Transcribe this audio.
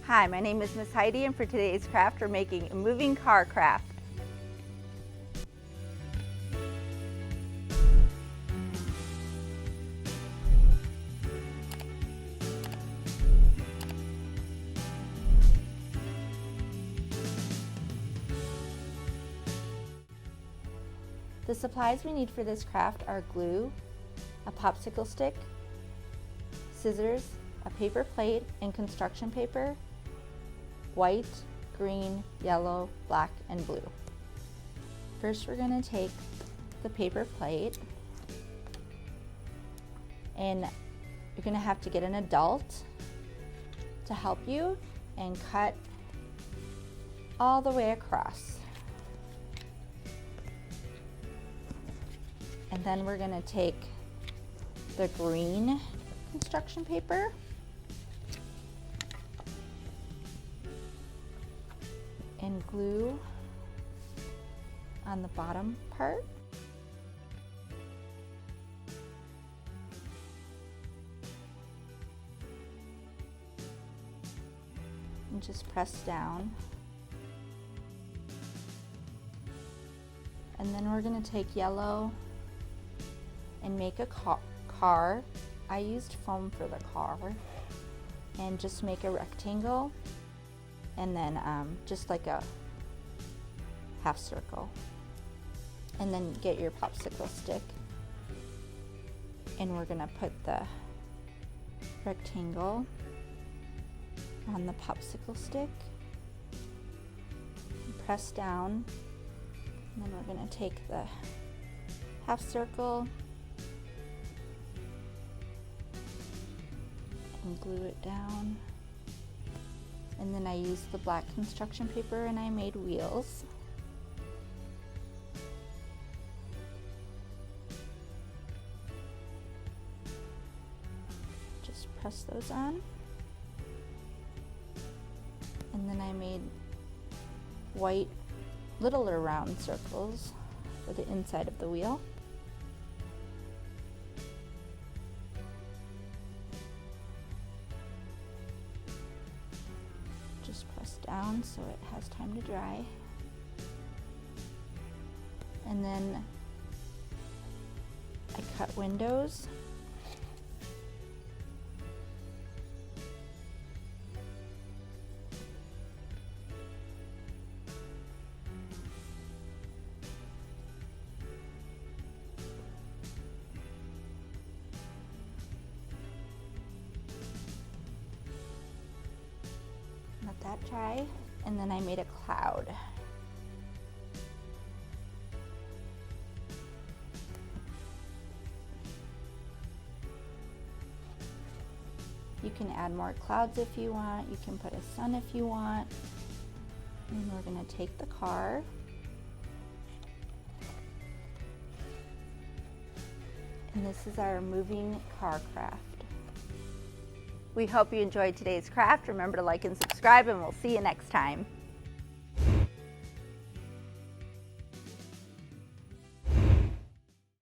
Hi, my name is Miss Heidi, and for today's craft we're making a moving car craft. The supplies we need for this craft are glue, a popsicle stick, scissors, a paper plate and construction paper, white, green, yellow, black, and blue. First we're going to take the paper plate, and you're going to have to get an adult to help you and cut all the way across. And then we're going to take the green construction paper and glue on the bottom part. And just press down. And then we're going to take yellow and make a car. I used foam for the car, and just make a rectangle, and then just like a half circle, and then get your popsicle stick, and we're gonna put the rectangle on the popsicle stick, press down, and then we're gonna take the half circle and glue it down. And then I used the black construction paper and I made wheels. Just press those on. And then I made white littler round circles for the inside of the wheel. Just press down so it has time to dry. And then I cut windows. Let that dry, and then I made a cloud. You can add more clouds if you want. You can put a sun if you want. And we're going to take the car. And this is our moving car craft. We hope you enjoyed today's craft. Remember to like and subscribe, and we'll see you next time.